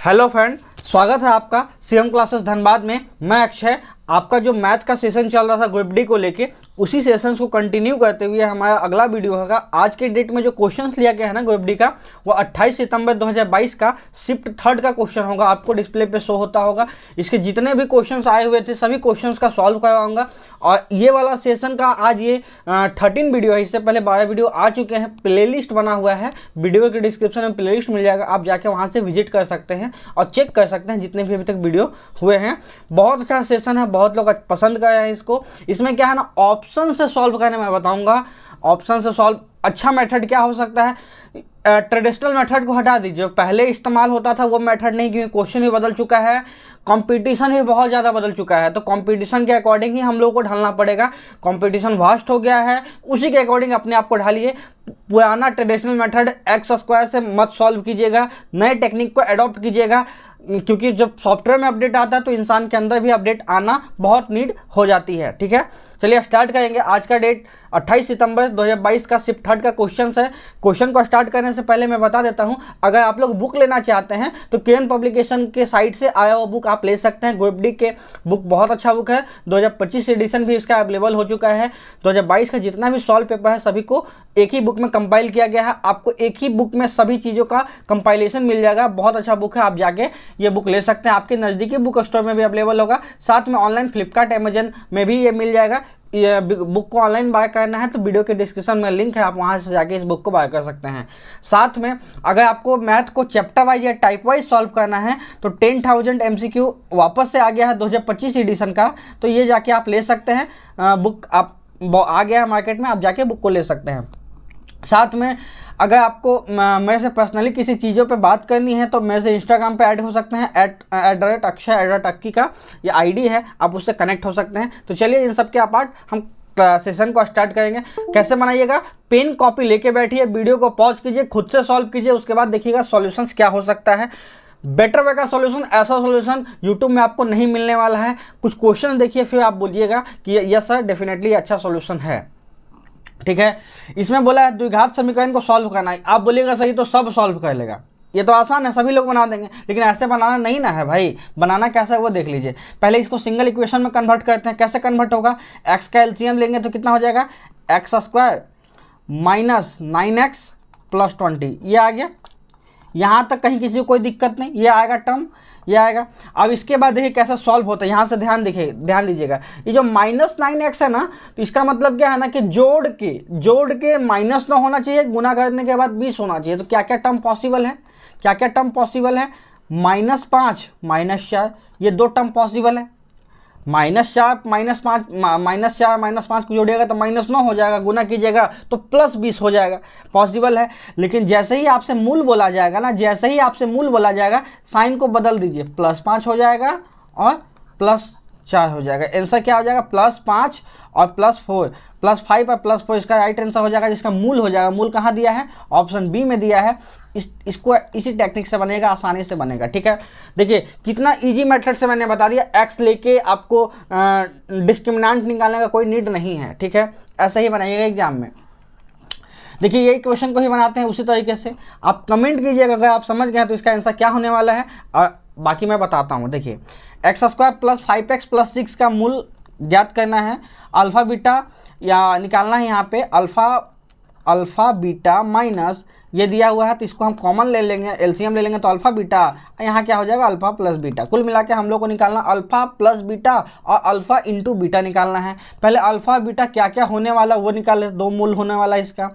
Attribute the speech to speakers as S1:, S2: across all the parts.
S1: Hello friend, स्वागत है आपका सीएम क्लासेस धनबाद में। मैं अक्षय, आपका जो मैथ का सेशन चल रहा था ग्रुप डी को लेके, उसी सेशंस को कंटिन्यू करते हुए हमारा अगला वीडियो होगा। आज के डेट में जो क्वेश्चंस लिया गया है ना ग्रुप डी का, वो 28 सितंबर 2022 का शिफ्ट थर्ड का क्वेश्चन होगा। आपको डिस्प्ले पे शो होता होगा। इसके जितने भी क्वेश्चंस आए हुए थे सभी क्वेश्चंस का सॉल्व करवाऊंगा। और ये वाला सेशन का आज ये 13 वीडियो है। इससे पहले 12 वीडियो आ चुके हैं। प्लेलिस्ट बना हुआ है, वीडियो के डिस्क्रिप्शन में प्लेलिस्ट मिल जाएगा। आप जाके वहाँ से विजिट कर सकते हैं और चेक कर सकते हैं जितने भी अभी तक वीडियो हुए हैं। बहुत अच्छा सेशन है, बहुत लोग पसंद कर रहे हैं इसको। इसमें क्या है ना, ऑप्शन से सॉल्व करने मैं बताऊंगा। ऑप्शन से सॉल्व अच्छा मेथड क्या हो सकता है। ट्रेडिशनल मेथड को हटा दीजिए, जो पहले इस्तेमाल होता था वो मेथड नहीं, क्योंकि क्वेश्चन भी बदल चुका है, कंपटीशन भी बहुत ज़्यादा बदल चुका है। तो कंपटीशन के अकॉर्डिंग ही हम लोग को ढलना पड़ेगा। कंपटीशन वास्ट हो गया है, उसी के अकॉर्डिंग अपने आप को ढालिए। पुराना ट्रेडिशनल मेथड एक्स स्क्वायर से मत सॉल्व कीजिएगा, नए टेक्निक को अडॉप्ट कीजिएगा। क्योंकि जब सॉफ्टवेयर में अपडेट आता है तो इंसान के अंदर भी अपडेट आना बहुत नीड हो जाती है। ठीक है, चलिए स्टार्ट करेंगे। आज का डेट 28 सितंबर 2022 का शिफ्ट थर्ड का क्वेश्चन है। क्वेश्चन को स्टार्ट करने से पहले मैं बता देता हूं, अगर आप लोग बुक लेना चाहते हैं तो केन पब्लिकेशन के साइट से आया हुआ बुक आप ले सकते हैं। ग्रुप डी के बुक बहुत अच्छा बुक है। 2025 एडिशन भी इसका अवेलेबल हो चुका है। 2022 का जितना भी सॉल्व पेपर है सभी को एक ही बुक में कंपाइल किया गया है। आपको एक ही बुक में सभी चीज़ों का कंपाइलेशन मिल जाएगा। बहुत अच्छा बुक है, आप जाके ये बुक ले सकते हैं। आपके नज़दीकी बुक स्टोर में भी अवेलेबल होगा। साथ में ऑनलाइन फ्लिपकार्ट, अमेजन में भी ये मिल जाएगा। ये बुक को ऑनलाइन बाय करना है तो वीडियो के डिस्क्रिप्शन में लिंक है, आप वहां से जाके इस बुक को बाय कर सकते हैं। साथ में अगर आपको मैथ को चैप्टर वाइज या टाइप वाइज सॉल्व करना है तो 10,000 MCQ वापस से आ गया है 2025 एडिशन का, तो ये जाके आप ले सकते हैं। बुक आप आ गया है मार्केट में, आप जाके बुक को ले सकते हैं। साथ में अगर आपको मेरे से पर्सनली किसी चीज़ों पे बात करनी है तो मेरे से इंस्टाग्राम पे ऐड हो सकते हैं। @अक्षय_अक्की का ये आईडी है, आप उससे कनेक्ट हो सकते हैं। तो चलिए इन सब के अपार्ट हम सेशन को स्टार्ट करेंगे। कैसे बनाइएगा, पेन कॉपी लेके बैठिए, वीडियो को पॉज कीजिए, खुद से सॉल्व कीजिए, उसके बाद देखिएगा सॉल्यूशंस क्या हो सकता है। बेटर वे का सॉल्यूशन, ऐसा सॉल्यूशन यूट्यूब में आपको नहीं मिलने वाला है। कुछ क्वेश्चन देखिए फिर आप बोलिएगा कि यस सर डेफिनेटली अच्छा सॉल्यूशन है। ठीक है, इसमें बोला है द्विघात समीकरण को सॉल्व करना है। आप बोलिएगा सही तो सब सॉल्व कर लेगा, ये तो आसान है, सभी लोग बना देंगे। लेकिन ऐसे बनाना नहीं ना है भाई। बनाना कैसा है वो देख लीजिए। पहले इसको सिंगल इक्वेशन में कन्वर्ट करते हैं। कैसे कन्वर्ट होगा, एक्स का एलसीएम लेंगे तो कितना हो जाएगा, x square minus 9x plus 20, ये आ गया। यहाँ तक कहीं किसी को कोई दिक्कत नहीं, ये आएगा टर्म, ये आएगा। अब इसके बाद देखिए कैसा सॉल्व होता है। यहाँ से ध्यान दीजिएगा, ये जो -9x है ना, तो इसका मतलब क्या है ना कि जोड़ के माइनस ना होना चाहिए, गुना करने के बाद 20 होना चाहिए। तो क्या क्या टर्म पॉसिबल है, -5 -4, ये दो टर्म पॉसिबल है। -4 -5 को जोड़िएगा तो -9 हो जाएगा, गुना कीजिएगा तो +20 हो जाएगा, पॉसिबल है। लेकिन जैसे ही आपसे मूल बोला जाएगा, साइन को बदल दीजिए, +5 हो जाएगा और +4 हो जाएगा। आंसर क्या हो जाएगा, +5 और +4, +5 और +4 इसका राइट आंसर हो जाएगा, जिसका मूल हो जाएगा। मूल कहाँ दिया है, ऑप्शन बी में दिया है। इसको इसी टेक्निक से बनेगा, आसानी से बनेगा। ठीक है, देखिए कितना इजी मेथड से मैंने बता दिया। एक्स लेके आपको डिस्क्रिमिनेंट निकालने का कोई नीड नहीं है। ठीक है, ऐसे ही बनाइएगा एग्जाम में। देखिए यही क्वेश्चन को ही बनाते हैं उसी तरीके से। आप कमेंट कीजिएगा अगर आप समझ गए तो इसका आंसर क्या होने वाला है, और बाकी मैं बताता हूँ। देखिए x² + 5x + 6 का मूल ज्ञात करना है। अल्फ़ा बीटा या निकालना है। यहाँ पे अल्फ़ा बीटा माइनस ये दिया हुआ है, तो इसको हम कॉमन ले लेंगे, एलसीएम ले लेंगे तो अल्फ़ा बीटा, यहाँ क्या हो जाएगा, अल्फ़ा प्लस बीटा। कुल मिला के हम लोग को निकालना अल्फ़ा प्लस बीटा और अल्फ़ा इंटू बीटा निकालना है। पहले अल्फ़ा बीटा क्या क्या होने वाला वो निकाल ले। दो मूल होने वाला इसका,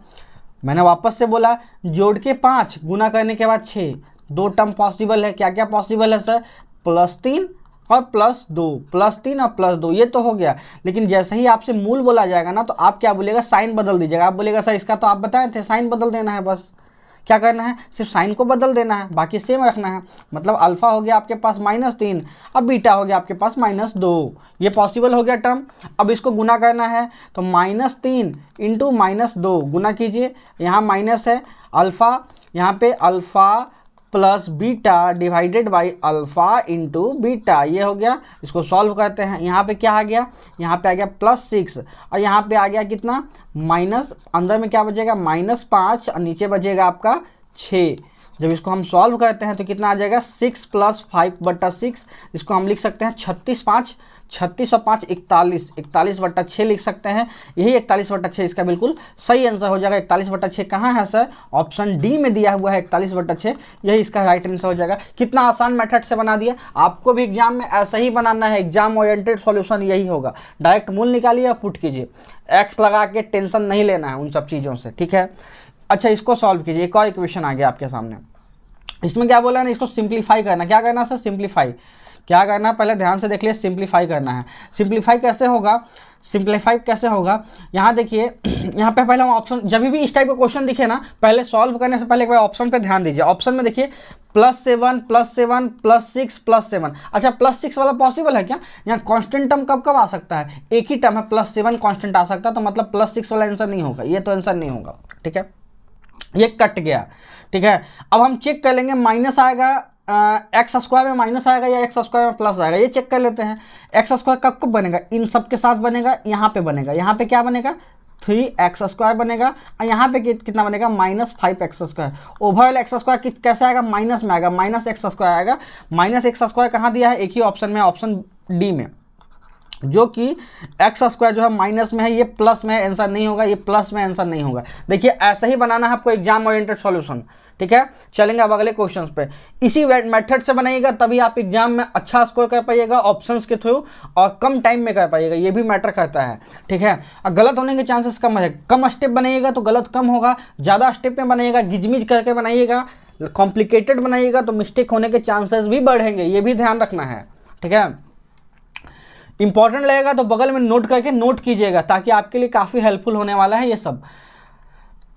S1: मैंने वापस से बोला, जोड़ के 5, गुना करने के बाद 6, दो टर्म पॉसिबल है। क्या क्या पॉसिबल है सर, +3 और +2, +3 और +2, ये तो हो गया। लेकिन जैसे ही आपसे मूल बोला जाएगा ना, तो आप क्या बोलिएगा, साइन बदल दीजिएगा। आप बोलिएगा सर इसका तो आप बताए थे, साइन बदल देना है। बस क्या करना है, सिर्फ साइन को बदल देना है, बाकी सेम रखना है। मतलब अल्फ़ा हो गया आपके पास -3, अब बीटा हो गया आपके पास -2, ये पॉसिबल हो गया टर्म। अब इसको गुना करना है तो -3 इंटू -2 गुना कीजिए, यहाँ माइनस है, अल्फ़ा यहाँ पे alpha plus beta divided by alpha into beta, ये हो गया। इसको सॉल्व करते हैं। यहाँ पे क्या आ गया, यहाँ पे आ गया +6 और यहाँ पे आ गया कितना, माइनस, अंदर में क्या बचेगा, -5 और नीचे बचेगा आपका 6। जब इसको हम सॉल्व करते हैं तो कितना आ जाएगा 6 + 5/6, इसको हम लिख सकते हैं 36 5, 36 और 5 41, 41/6 लिख सकते हैं। यही 41/6 इसका बिल्कुल सही आंसर हो जाएगा। 41/6 कहाँ है सर? ऑप्शन डी में दिया हुआ है 41/6, यही इसका राइट आंसर हो जाएगा। कितना आसान मेथड से बना दिया। आपको भी एग्जाम में ऐसा ही बनाना है, एग्जाम ओरिएंटेड सॉल्यूशन यही होगा। डायरेक्ट मूल निकालिए और पुट कीजिए, एक्स लगा के टेंशन नहीं लेना है उन सब चीज़ों से, ठीक है। अच्छा, इसको सॉल्व कीजिए। एक और इक्वेशन आ गया आपके सामने, इसमें क्या बोला है ना, इसको सिंप्लीफाई करना। क्या करना सर? सिंप्लीफाई। क्या करना है पहले ध्यान से देख लिए, सिंप्लीफाई करना है। सिंप्लीफाई कैसे होगा? सिंप्लीफाई कैसे होगा, यहाँ देखिए, यहाँ पे पहले हम ऑप्शन, जब भी इस टाइप का क्वेश्चन दिखे ना, पहले सॉल्व करने से पहले एक बार ऑप्शन पे ध्यान दीजिए। ऑप्शन में देखिए +7 +7 +6 +7। अच्छा, +6 वाला पॉसिबल है क्या? यहाँ कांस्टेंट टर्म कब कब आ सकता है? एक ही टर्म है, +7 कांस्टेंट आ सकता है, तो मतलब +6 वाला आंसर नहीं होगा, ये तो आंसर नहीं होगा, ठीक है। ये कट गया, ठीक है। अब हम चेक कर लेंगे, माइनस आएगा x² में माइनस आएगा या x² में प्लस आएगा, ये चेक कर लेते हैं। x² कब कब बनेगा? इन सब के साथ बनेगा, यहाँ पे बनेगा। यहाँ पे क्या बनेगा? 3x² बनेगा, और यहाँ पे कितना बनेगा? -5x²। ओवरऑल x² कैसे आएगा? माइनस में आएगा, -x² आएगा। -x² कहाँ दिया है? एक ही ऑप्शन में, ऑप्शन डी में, जो कि x² जो है माइनस में है, ये प्लस में है, आंसर नहीं होगा। ये प्लस में आंसर नहीं होगा। देखिए, ऐसा ही बनाना है आपको एग्जाम ओरिएंटेड सॉल्यूशन, ठीक है। चलेंगे अब अगले क्वेश्चन पे। इसी मेथड से बनाइएगा, तभी आप एग्जाम में अच्छा स्कोर कर पाइएगा ऑप्शंस के थ्रू, और कम टाइम में कर पाइएगा, ये भी मैटर करता है, ठीक है। और गलत होने के चांसेस कम है। कम स्टेप बनाइएगा तो गलत कम होगा, ज़्यादा स्टेप में बनाइएगा, गिजमिज करके बनाइएगा, कॉम्प्लिकेटेड बनाइएगा तो मिस्टेक होने के चांसेस भी बढ़ेंगे, ये भी ध्यान रखना है, ठीक है। इंपॉर्टेंट लगेगा तो बगल में नोट करके नोट कीजिएगा, ताकि आपके लिए काफ़ी हेल्पफुल होने वाला है ये सब।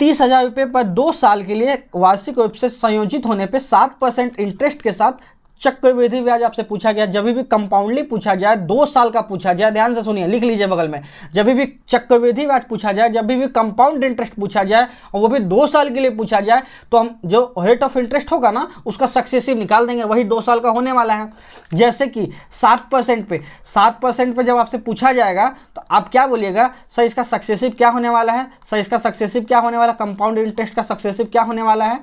S1: 30,000 रुपये पर 2 साल के लिए वार्षिक रूप से संयोजित होने पे 7% इंटरेस्ट के साथ चक्रवृद्धि ब्याज आपसे पूछा गया। जब भी कंपाउंडली पूछा जाए, 2 साल का पूछा जाए, ध्यान से सुनिए, लिख लीजिए बगल में, जब भी चक्रवृद्धि ब्याज पूछा जाए, जब भी कंपाउंड इंटरेस्ट पूछा जाए, और वो भी 2 साल के लिए पूछा जाए, तो हम जो रेट ऑफ इंटरेस्ट होगा ना, उसका सक्सेसिव निकाल देंगे, वही 2 साल का होने वाला है। जैसे कि 7% पे जब आपसे पूछा जाएगा तो आप क्या बोलिएगा? सर इसका सक्सेसिव क्या होने वाला है? सर इसका सक्सेसिव क्या होने वाला? कंपाउंड इंटरेस्ट का सक्सेसिव क्या होने वाला है?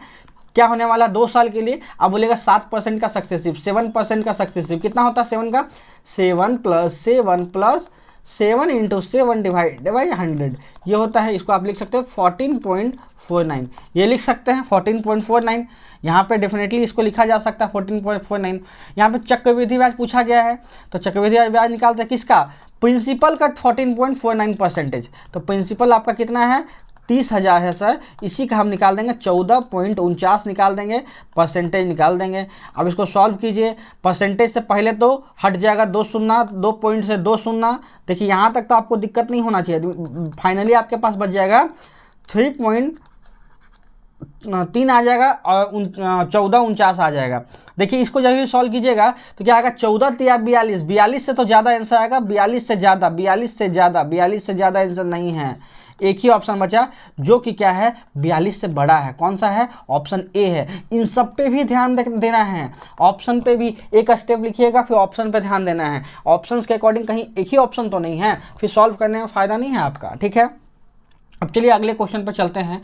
S1: क्या होने वाला 2 साल के लिए? आप बोलेगा 7% का सक्सेसिव, 7% का सक्सेसिव। कितना होता है 7 का? 7 + 7 + 7 × 7 / 100, ये होता है। इसको आप लिख सकते हो 14.49, ये लिख सकते हैं 14.49। यहाँ पे डेफिनेटली इसको लिखा जा सकता है 14.49। यहाँ पे चक्रवृद्धि ब्याज पूछा गया है, तो चक्रवृद्धि ब्याज निकालते हैं किसका? प्रिंसिपल का 14.49%। तो प्रिंसिपल आपका कितना है? 30,000 है सर, इसी का हम निकाल देंगे 14.49 निकाल देंगे, परसेंटेज निकाल देंगे। अब इसको सॉल्व कीजिए। परसेंटेज से पहले तो हट जाएगा 2 शून्य, 2 पॉइंट से 2 शून्य। देखिए यहाँ तक तो आपको दिक्कत नहीं होना चाहिए। फाइनली आपके पास बच जाएगा 3.3 आ जाएगा, और 1449 आ जाएगा। देखिए इसको जब भी सॉल्व कीजिएगा तो क्या आएगा? 14 या 42, 42 से तो ज़्यादा आंसर आएगा, 42 से ज़्यादा, 42 से ज़्यादा, 42 से ज़्यादा आंसर नहीं है। एक ही ऑप्शन बचा जो कि क्या है? 42 से बड़ा है। कौन सा है? ऑप्शन ए है। इन सब पे भी ध्यान देना है, ऑप्शन पे भी एक स्टेप लिखिएगा, फिर ऑप्शन पे ध्यान देना है। ऑप्शंस के अकॉर्डिंग कहीं एक ही ऑप्शन तो नहीं है, फिर सॉल्व करने में फ़ायदा नहीं है आपका, ठीक है। अब चलिए अगले क्वेश्चन पर चलते हैं।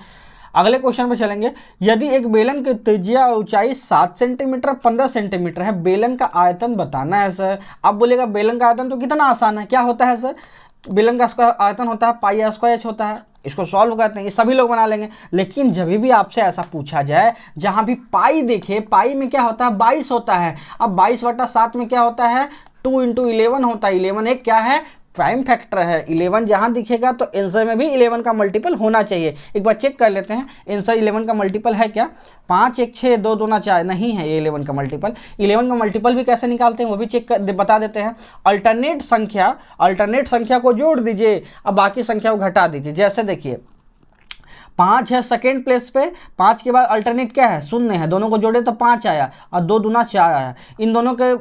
S1: अगले क्वेश्चन पे चलेंगे। यदि एक बेलन की त्रिज्या और ऊंचाई 7 सेंटीमीटर 15 सेंटीमीटर है, बेलन का आयतन बताना है सर। आप बोलेगा बेलन का आयतन तो कितना आसान है, क्या होता है सर? बेलन का आयतन होता है πr² होता है। इसको सॉल्व करते हैं, ये सभी लोग बना लेंगे। लेकिन जब भी आपसे ऐसा पूछा जाए, जहाँ भी पाई देखे, पाई में क्या होता है? 22 होता है। अब 22/7 में क्या होता है? 2 × 11 होता है। 11 एक क्या है? प्राइम फैक्टर है। 11 जहाँ दिखेगा तो आंसर में भी 11 का मल्टीपल होना चाहिए। एक बार चेक कर लेते हैं आंसर 11 का मल्टीपल है क्या? 5 1 6 2 2 4 नहीं है ये 11 का मल्टीपल। 11 का मल्टीपल भी कैसे निकालते हैं वो भी चेक कर बता देते हैं। अल्टरनेट संख्या को जोड़ दीजिए, अब बाकी संख्या को घटा दीजिए। जैसे देखिए 5 है सेकेंड प्लेस पे, 5 के बाद अल्टरनेट क्या है? 0 है। दोनों को जोड़े तो 5 आया और 2 दूना 4 आया। इन दोनों के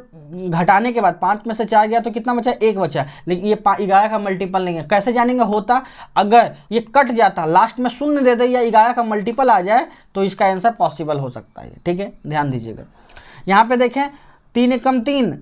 S1: घटाने के बाद 5 में से 4 गया तो कितना बचा? 1 बचा। लेकिन ये 11 का मल्टीपल नहीं है। कैसे जानेंगे? होता अगर ये कट जाता, लास्ट में 0 दे दे या 11 का मल्टीपल आ जाए तो इसका आंसर पॉसिबल हो सकता है। ठीक है, ध्यान दीजिएगा। यहाँ पे देखें 3 × 3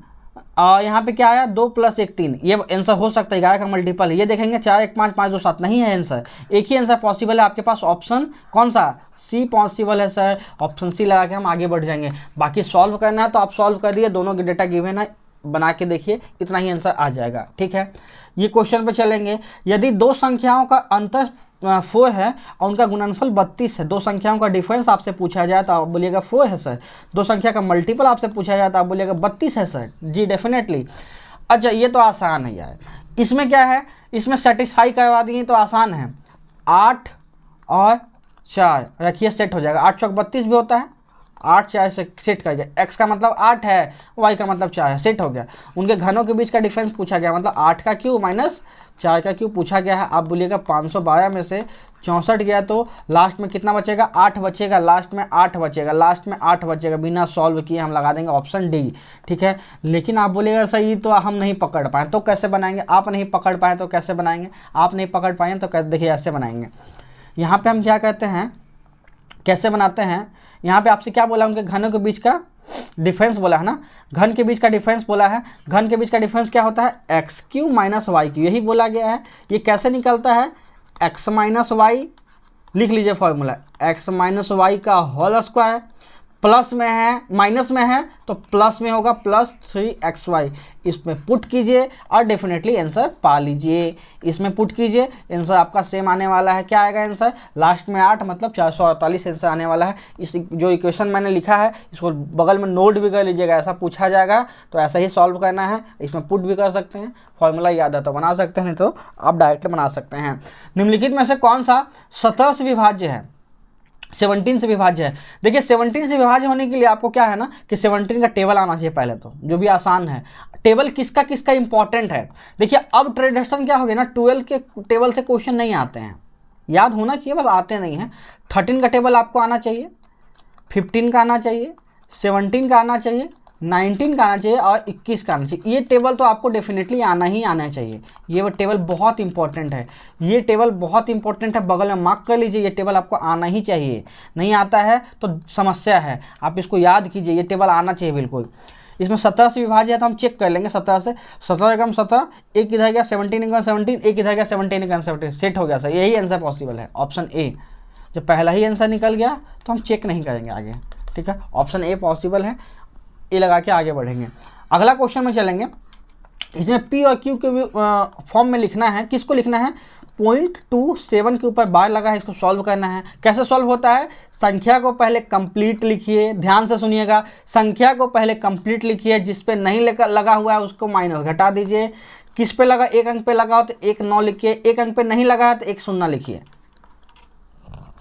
S1: यहाँ पे क्या आया 2 + 1 3, ये आंसर हो सकता है 11 का मल्टीपल है। ये देखेंगे 4 1 5 5 2 7 नहीं है आंसर, एक ही आंसर पॉसिबल है आपके पास, ऑप्शन कौन सा सी पॉसिबल है सर। ऑप्शन सी लगा के हम आगे बढ़ जाएंगे। बाकी सॉल्व करना है तो आप सॉल्व कर दिए, दोनों के डेटा गिवन है, बना के देखिए, इतना ही आंसर आ जाएगा। ठीक है, ये क्वेश्चन पे चलेंगे। यदि दो संख्याओं का अंतर 4 है और उनका गुणनफल 32 है, दो संख्याओं का डिफरेंस आपसे पूछा जाए तो आप बोलिएगा 4 है सर। दो संख्या का मल्टीपल आपसे पूछा जाए तो आप बोलिएगा 32 है सर। जी डेफिनेटली। अच्छा ये तो आसान है यार, इसमें क्या है, इसमें सेटिस्फाई करवा दिए तो आसान है। 8 और 4 रखिए, सेट हो जाएगा। 8 चौक 32 भी होता है, 8 4 से सेट कर गया। x का मतलब 8 है, y का मतलब 4 है, सेट हो गया। उनके घनों के बीच का डिफरेंस पूछा गया, मतलब 8 का क्यूब माइनस 4 का क्यूब पूछा गया है। आप बोलिएगा 512 में से 64 गया तो लास्ट में कितना बचेगा, 8 बचेगा, लास्ट में 8 बचेगा, लास्ट में 8 बचेगा। बिना सॉल्व किए हम लगा देंगे ऑप्शन डी। ठीक है, लेकिन आप बोलिएगा सही तो हम नहीं पकड़ पाए तो कैसे बनाएंगे, आप नहीं पकड़ पाए तो कैसे बनाएंगे, आप नहीं पकड़ पाए तो देखिए ऐसे बनाएंगे। यहाँ पे हम क्या कहते हैं, कैसे बनाते हैं, यहाँ पे आपसे क्या बोला, उनके घनों के बीच का डिफरेंस बोला है ना, घन के बीच का डिफरेंस बोला है। घन के बीच का डिफरेंस क्या होता है, x q minus y q, यही बोला गया है। ये कैसे निकलता है, एक्स माइनस वाई, लिख लीजिए फॉर्मूला, एक्स माइनस वाई का होल स्क्वायर, प्लस में है माइनस में है तो प्लस में होगा +3xy, इसमें पुट कीजिए और डेफिनेटली आंसर पा लीजिए। इसमें पुट कीजिए, आंसर आपका सेम आने वाला है। क्या आएगा आंसर, लास्ट में 8 मतलब 448 आंसर आने वाला है। इस जो इक्वेशन मैंने लिखा है इसको बगल में नोट भी कर लीजिएगा, ऐसा पूछा जाएगा तो ऐसा ही सॉल्व करना है। इसमें पुट भी कर सकते हैं, फॉर्मूला याद है तो बना सकते हैं, नहीं तो आप डायरेक्ट बना सकते हैं। निम्नलिखित में से कौन सा 17 से विभाज्य है, 17 से विभाज्य है। देखिए 17 से विभाज्य होने के लिए आपको क्या है ना कि 17 का टेबल आना चाहिए पहले तो, जो भी आसान है। टेबल किसका किसका इंपॉर्टेंट है, देखिए अब ट्रेडिशन क्या हो गया ना, 12 के टेबल से क्वेश्चन नहीं आते हैं, याद होना चाहिए बस आते नहीं हैं। 13 का टेबल आपको आना चाहिए, 15 का आना चाहिए, 17 का आना चाहिए, 19 का आना चाहिए और 21 का आना चाहिए। ये टेबल तो आपको डेफिनेटली आना ही आना चाहिए, ये वो टेबल बहुत इंपॉर्टेंट है, ये टेबल बहुत इंपॉर्टेंट है, बगल में मार्क कर लीजिए, ये टेबल आपको आना ही चाहिए। नहीं आता है तो समस्या है, आप इसको याद कीजिए, ये टेबल आना चाहिए बिल्कुल। इसमें 17 से विभाज्य है तो हम चेक कर लेंगे 17 से, 17 एकम 17, एक इधर गया 17 एकम 17, एक इधर गया 17 एकम 17, सेट हो गया सर, यही आंसर पॉसिबल है, ऑप्शन ए। जब पहला ही आंसर निकल गया तो हम चेक नहीं करेंगे आगे, ठीक है, ऑप्शन ए पॉसिबल है, ये लगा के आगे बढ़ेंगे। अगला क्वेश्चन में चलेंगे, इसमें पी और क्यू के फॉर्म में लिखना है, किसको लिखना है, 0.27 के ऊपर बार लगा है, इसको सॉल्व करना है। कैसे सॉल्व होता है, संख्या को पहले कंप्लीट लिखिए, ध्यान से सुनिएगा, संख्या को पहले कंप्लीट लिखिए, जिस पे नहीं लगा हुआ है उसको माइनस घटा दीजिए। किस पे लगा, एक अंक पे लगा हो तो 1 9 लिखिए, एक अंक पे नहीं लगा है तो 1 0 लिखिए,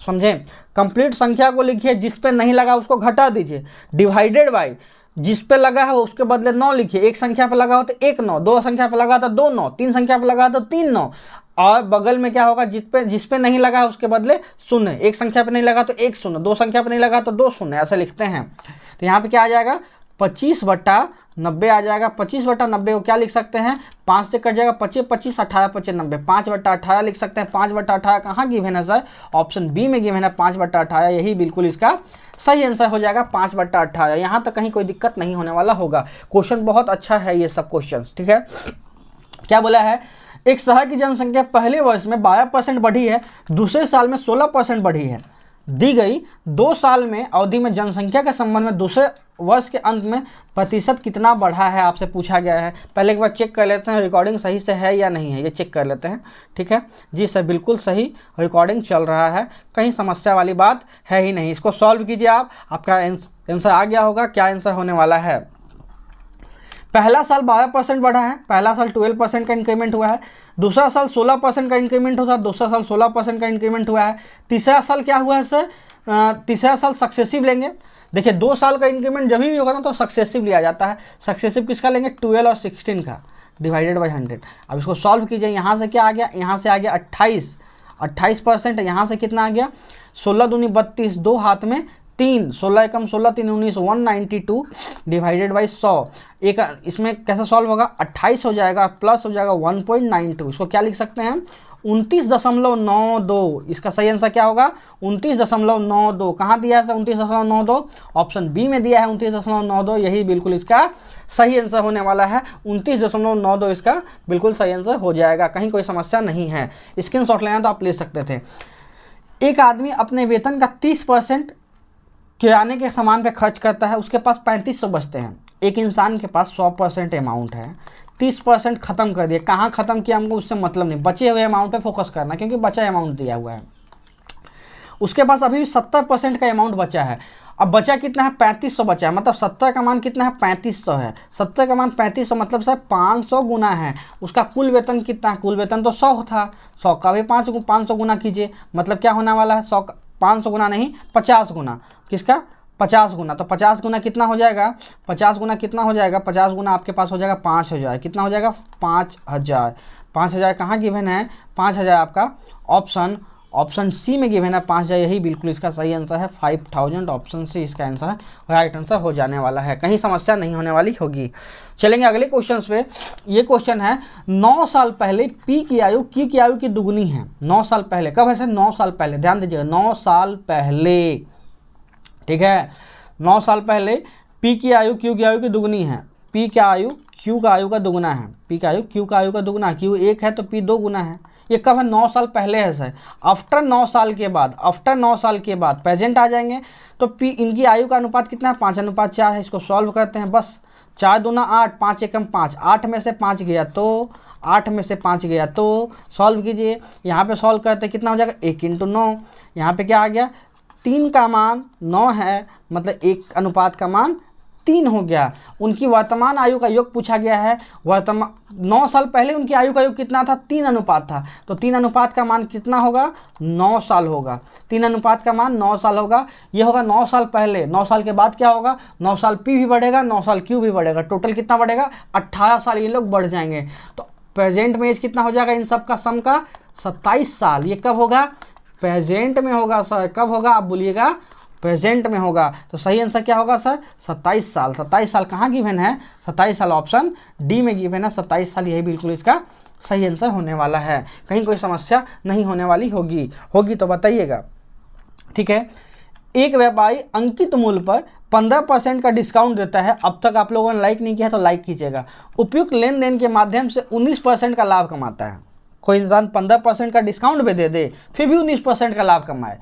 S1: समझे। कंप्लीट संख्या को लिखिए, जिस पे नहीं लगा उसको घटा दीजिए, डिवाइडेड बाय जिस पे लगा है उसके बदले 9 लिखिए। एक संख्या पे लगा हो तो 1 9, दो संख्या पे लगा तो 2 9, तीन संख्या पे लगा तो 3 9, और बगल में क्या होगा, जिस पे नहीं लगा है उसके बदले 0, एक संख्या पे नहीं लगा तो 1 0, दो संख्या पे नहीं लगा तो 2 0, ऐसा लिखते हैं। तो यहाँ पे क्या आ जाएगा, 25/90 आ जाएगा। 25/90 को क्या लिख सकते हैं, 5 से कट जाएगा 25, 25 18 25 90, 5/18 लिख सकते हैं। 5/18 कहाँ गिवन है सर, ऑप्शन बी में गिवन है 5/18, यही बिल्कुल इसका सही आंसर हो जाएगा 5/18। यहाँ तक कहीं कोई दिक्कत नहीं होने वाला होगा। क्वेश्चन बहुत अच्छा है ये सब क्वेश्चन, ठीक है। क्या बोला है, एक शहर की जनसंख्या पहले वर्ष में 12% बढ़ी है, दूसरे साल में 16% बढ़ी है। दी गई 2 साल में अवधि में जनसंख्या के संबंध में दूसरे वर्ष के अंत में प्रतिशत कितना बढ़ा है, आपसे पूछा गया है। पहले एक बार चेक कर लेते हैं रिकॉर्डिंग सही से है या नहीं है, ये चेक कर लेते हैं, ठीक है। जी सर बिल्कुल सही रिकॉर्डिंग चल रहा है, कहीं समस्या वाली बात है ही नहीं। इसको सॉल्व कीजिए आप, आपका आंसर आ गया होगा। क्या आंसर होने वाला है, पहला साल 12% बढ़ा है, पहला साल 12% का इंक्रीमेंट हुआ है, दूसरा साल 16% का इंक्रीमेंट होता है, दूसरा साल 16% का इंक्रीमेंट हुआ है, तीसरा साल क्या हुआ है सर, तीसरा साल सक्सेसिव लेंगे। देखिए 2 साल का इंक्रीमेंट जब भी होगा ना तो सक्सेसिव लिया जाता है। सक्सेसिव किसका लेंगे, 12 और 16 का, डिवाइडेड बाई 100। अब इसको सॉल्व कीजिए, यहाँ से क्या आ गया, यहाँ से आ गया 28%, यहाँ से कितना आ गया 16 दूनी 32, 2 हाथ में 3, 16 एकम 16 3 19, 192 डिवाइडेड बाई 100। एक इसमें कैसे सॉल्व होगा, 28 हो जाएगा प्लस हो जाएगा 1.92, इसको क्या लिख सकते हैं 29.92। इसका सही आंसर क्या होगा? 29.92। कहाँ दिया है सर 29.92? ऑप्शन बी में दिया है 29.92। यही बिल्कुल इसका सही आंसर होने वाला है। 29.92 इसका बिल्कुल सही आंसर हो जाएगा, कहीं कोई समस्या नहीं है। स्क्रीनशॉट लेना तो आप ले सकते थे। एक आदमी अपने वेतन का 30% किराने के सामान पे खर्च करता है, उसके पास 3500 बचते हैं। एक इंसान के पास 100% अमाउंट है, 30% खत्म कर दिया। कहाँ खत्म किया हमको उससे मतलब नहीं, बचे हुए अमाउंट पे फोकस करना, क्योंकि बचा अमाउंट दिया हुआ है। उसके पास अभी भी 70% का अमाउंट बचा है। अब बचा कितना है? 3500 बचा है, मतलब 70 का मान कितना है? 3500 है। 70 का मान 3500 मतलब सर 500 गुना है। उसका कुल वेतन कितना है? कुल वेतन तो 100 था, 100 का भी 500 गुना कीजिए, मतलब क्या होने वाला है? 100 का 500 गुना नहीं, 50 गुना। किसका? 50 गुना। तो 50 गुना कितना हो जाएगा? 50 गुना कितना हो जाएगा? 50 गुना आपके पास हो जाएगा 5000। कितना हो जाएगा? 5000। 5000 कहाँ गिवन है? 5000 आपका ऑप्शन सी में गिवन है 5000। यही बिल्कुल इसका सही आंसर है। 5000 ऑप्शन सी इसका आंसर है, राइट आंसर हो जाने वाला है, कहीं समस्या नहीं होने वाली होगी। चलेंगे अगले क्वेश्चन पे। ये क्वेश्चन है 9 साल पहले पी की आयु क्यू की आयु की दुगुनी है। 9 साल पहले, कब है सर? 9 साल पहले, ध्यान दीजिएगा, 9 साल पहले, ठीक है। 9 साल पहले पी की आयु क्यू की आयु की दुगुनी है। पी का आयु क्यू का आयु का दुगुना है। पी का आयु क्यू का आयु का दुगुना, क्यू 1 है तो पी 2 गुना है। ये कब है? 9 साल पहले है सर। आफ्टर 9 साल के बाद, आफ्टर 9 साल के बाद प्रेजेंट आ जाएंगे तो पी, इनकी आयु का अनुपात कितना है? 5:4 है। इसको सॉल्व करते हैं, बस 4 दूना 8, 5 एकम 5, 8 में से 5 गया तो 8 में से 5 गया तो सॉल्व कीजिए। यहाँ पे सॉल्व करते कितना हो जाएगा? 1 × 9। यहाँ पे क्या आ गया? 3 का मान 9 है, मतलब 1 अनुपात का मान 3 हो गया। उनकी वर्तमान आयु का योग पूछा गया है। 9 साल पहले उनकी आयु का योग कितना था? 3 अनुपात था, तो 3 अनुपात का मान कितना होगा? 9 साल होगा। 3 अनुपात का मान 9 साल होगा। ये होगा 9 साल पहले। 9 साल के बाद क्या होगा? 9 साल पी भी बढ़ेगा, 9 साल क्यू भी बढ़ेगा। टोटल कितना बढ़ेगा? 18 साल ये लोग बढ़ जाएंगे। तो प्रेजेंट में एज कितना हो जाएगा इन सब का सम का? 27 साल। ये कब होगा? प्रेजेंट में होगा सर। कब होगा आप बोलिएगा? प्रेजेंट में होगा। तो सही आंसर क्या होगा सर? 27 साल। 27 साल कहाँ गिवन है? 27 साल ऑप्शन डी में गिवन है। 27 साल, यही बिल्कुल इसका सही आंसर होने वाला है, कहीं कोई समस्या नहीं होने वाली होगी तो बताइएगा, ठीक है। एक व्यापारी अंकित मूल्य पर 15% का डिस्काउंट देता है। अब तक आप लोगों ने लाइक नहीं किया तो लाइक कीजिएगा। उपयुक्त लेन देन के माध्यम से 19% का लाभ कमाता है। कोई इंसान 15% का डिस्काउंट भी दे दे, फिर भी 19% का लाभ कमाए।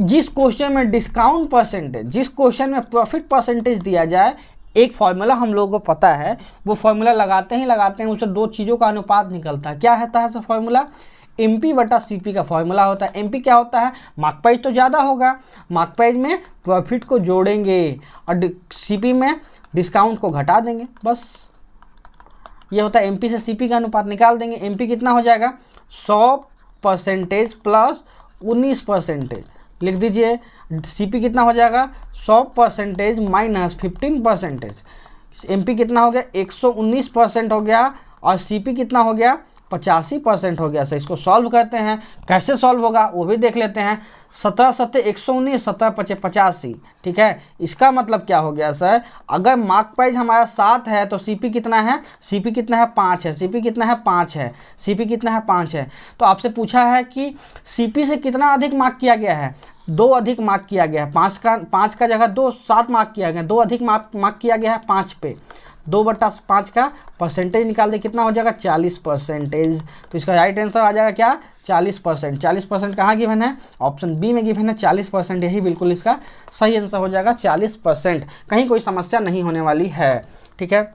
S1: जिस क्वेश्चन में डिस्काउंट परसेंटेज, जिस क्वेश्चन में प्रॉफिट परसेंटेज दिया जाए, एक फॉर्मूला हम लोगों को पता है, वो फॉर्मूला लगाते हैं उससे 2 चीज़ों का अनुपात निकलता है। क्या रहता है सर फॉर्मूला? MP बटा CP का फॉर्मूला होता है। MP क्या होता है? मार्क प्राइस तो ज़्यादा होगा, मार्क प्राइस में प्रॉफिट को जोड़ेंगे और CP में डिस्काउंट को घटा देंगे, बस ये होता है। MP से CP का अनुपात निकाल देंगे। MP कितना हो जाएगा? 100% प्लस 19%। लिख दीजिए। CP कितना हो जाएगा? 100% माइनस 15%। MP कितना हो गया? 119% हो गया और CP कितना हो गया? 85% हो गया सर। इसको सॉल्व करते हैं, कैसे सॉल्व होगा वो भी देख लेते हैं। 17 × 119, 17 × 85, ठीक है। इसका मतलब क्या हो गया सर? अगर मार्क प्राइस हमारा 7 है तो CP कितना है? CP कितना है? 5 है। CP कितना है? 5 है। CP कितना है? 5 है। तो आपसे पूछा है कि CP से कितना अधिक मार्क किया गया है? 2 अधिक मार्क किया गया है। 5 का जगह 2, 7 मार्क किया गया, 2 अधिक मार्क किया गया है 5 पे। 2/5 का परसेंटेज निकाल दे, कितना हो जाएगा? 40%। तो इसका राइट आंसर आ जाएगा क्या? 40%। 40% कहाँ गिवन है? ऑप्शन बी में गिवन है 40%। यही बिल्कुल इसका सही आंसर हो जाएगा 40%, कहीं कोई समस्या नहीं होने वाली है, ठीक है।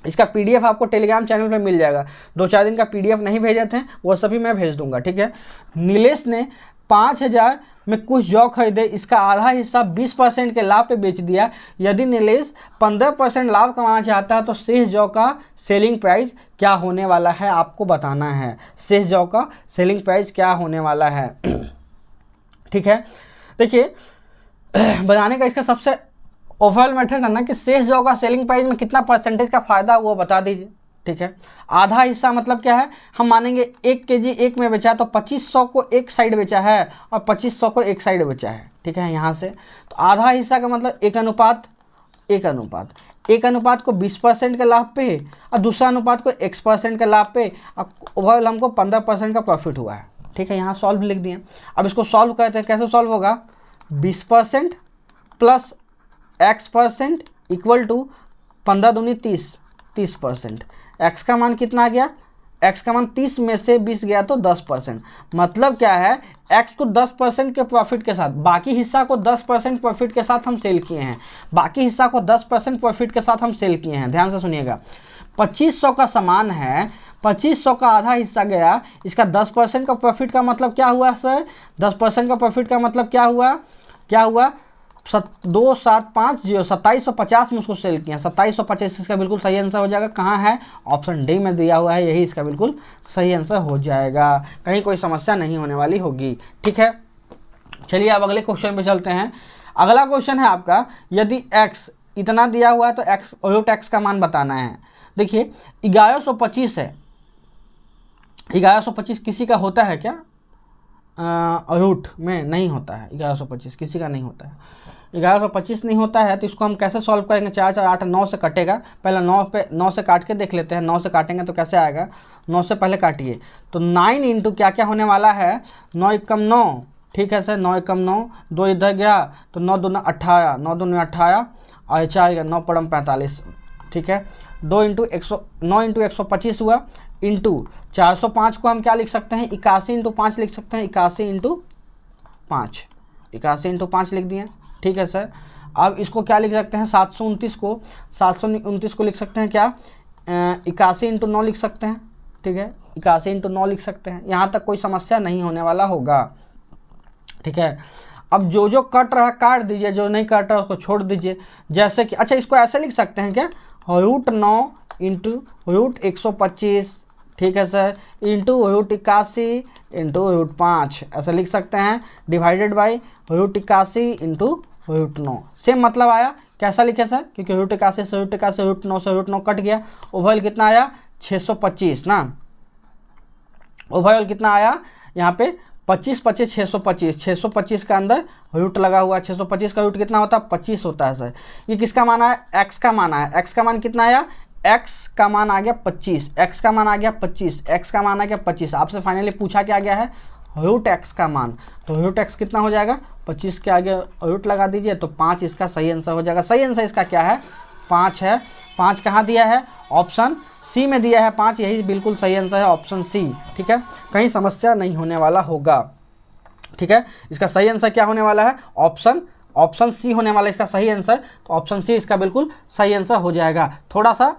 S1: इसका PDF आपको टेलीग्राम चैनल पर मिल जाएगा। 2-4 दिन का PDF नहीं भेजे थे, वो सभी मैं भेज दूंगा, ठीक है। नीलेश ने 5000 में कुछ जौ खरीदे, इसका आधा हिस्सा 20% के लाभ पे बेच दिया। यदि नीलेश 15% लाभ कमाना चाहता है तो शेष जौ का सेलिंग प्राइस क्या होने वाला है? आपको बताना है शेष जौ का सेलिंग प्राइस क्या होने वाला है, ठीक है। देखिए बनाने का इसका सबसे ओवरऑल मेथड है ना कि शेष जौ का सेलिंग प्राइस में कितना परसेंटेज का फायदा वो बता दीजिए, ठीक है। आधा हिस्सा मतलब क्या है? हम मानेंगे 1 kg एक में बेचा है तो 2500 को एक साइड बेचा है और 2500 को एक साइड बेचा है, ठीक है। यहाँ से तो आधा हिस्सा का मतलब 1 अनुपात एक अनुपात को 20% के लाभ पे और दूसरा अनुपात को X% के लाभ पे, ओवरऑल हमको 15% का प्रॉफिट हुआ है। ठीक है, यहाँ सॉल्व लिख दिए। अब इसको सॉल्व करते हैं, कैसे सॉल्व होगा, 20% प्लस X% इक्वल टू 15 दूनी 30, 30%। X का मान कितना आ गया, X का मान 30 में से 20 गया तो 10%। मतलब क्या है, X को 10% के प्रॉफिट के साथ, बाकी हिस्सा को 10% प्रॉफिट के साथ हम सेल किए हैं, बाकी हिस्सा को 10% प्रॉफिट के साथ हम सेल किए हैं। ध्यान से सुनिएगा, 2500 का सामान है, 2500 का आधा हिस्सा गया, इसका 10% का प्रॉफिट का मतलब क्या हुआ सर, 10% का प्रॉफिट का मतलब क्या हुआ, 2750, 2750 में उसको सेल किया, 2750 इसका बिल्कुल सही आंसर हो जाएगा। कहाँ है, ऑप्शन डी में दिया हुआ है, यही इसका बिल्कुल सही आंसर हो जाएगा, कहीं कोई समस्या नहीं होने वाली होगी। ठीक है, चलिए अब अगले क्वेश्चन पे चलते हैं। अगला क्वेश्चन है आपका, यदि x इतना दिया हुआ है तो x रूट x का मान बताना है। देखिए 1125 है, 1125 किसी का होता है क्या, रूट में नहीं होता है, 1125 किसी का नहीं होता है, 1125 नहीं होता है। तो इसको हम कैसे सॉल्व करेंगे, 4 4 8 9 से कटेगा, पहले 9 से काट के देख लेते हैं, 9 से काटेंगे तो कैसे आएगा, 9 से पहले काटिए तो 9 इंटू क्या क्या होने वाला है, 9 एकम 9, ठीक है सर, 9 एकम 9, 2 इधर गया तो 9 दूना 18, 9 दूना 18 और 4 9 पड़म 45। ठीक है, 9 इंटू 125 हुआ, इंटू 405 को हम क्या लिख सकते हैं, 81 इंटू 5 लिख सकते हैं, 81 इंटू 5, 81 इंटू 5 लिख दिए। ठीक है सर, अब इसको क्या लिख सकते हैं, 729 को लिख सकते हैं क्या, 81 इंटू 9 लिख सकते हैं। ठीक है, 81 इंटू 9 लिख सकते हैं, यहाँ तक कोई समस्या नहीं होने वाला होगा। ठीक है, अब जो जो कट रहा काट दीजिए, जो नहीं कट रहा उसको छोड़ दीजिए। जैसे कि अच्छा इसको ऐसे लिख सकते हैं क्या, रूट 9 इंटू रूट 125, ठीक है sir, into root 81 into root 5, ऐसा लिख सकते हैं, divided by root 81 into root 9। Same मतलब आया, कैसा लिखे सर, क्योंकि रूट 81 से रूट 81 रूट 9 से रूट 9 कट गया, ओवरऑल कितना आया 625 ना, ओवरऑल कितना आया यहाँ पे 25 25 625, 625 का अंदर रूट लगा हुआ, 625 का रूट कितना होता है 25 होता है सर। ये किसका मान आया, x का मान आया, x का मान कितना आया, x का मान आ गया 25, x का मान आ गया 25, x का मान आ गया 25। आपसे फाइनली पूछा क्या गया है, रूट x का मान, तो रूट x कितना हो जाएगा, 25 के आगे रूट लगा दीजिए तो 5 इसका सही आंसर हो जाएगा। सही आंसर इसका क्या है, 5 है। 5 कहाँ दिया है, ऑप्शन सी में दिया है 5, यही बिल्कुल सही आंसर है, ऑप्शन सी। ठीक है, कहीं समस्या नहीं होने वाला होगा। ठीक है, इसका सही आंसर क्या होने वाला है, ऑप्शन सी होने वाला है इसका सही आंसर, तो ऑप्शन सी इसका बिल्कुल सही आंसर हो जाएगा। थोड़ा सा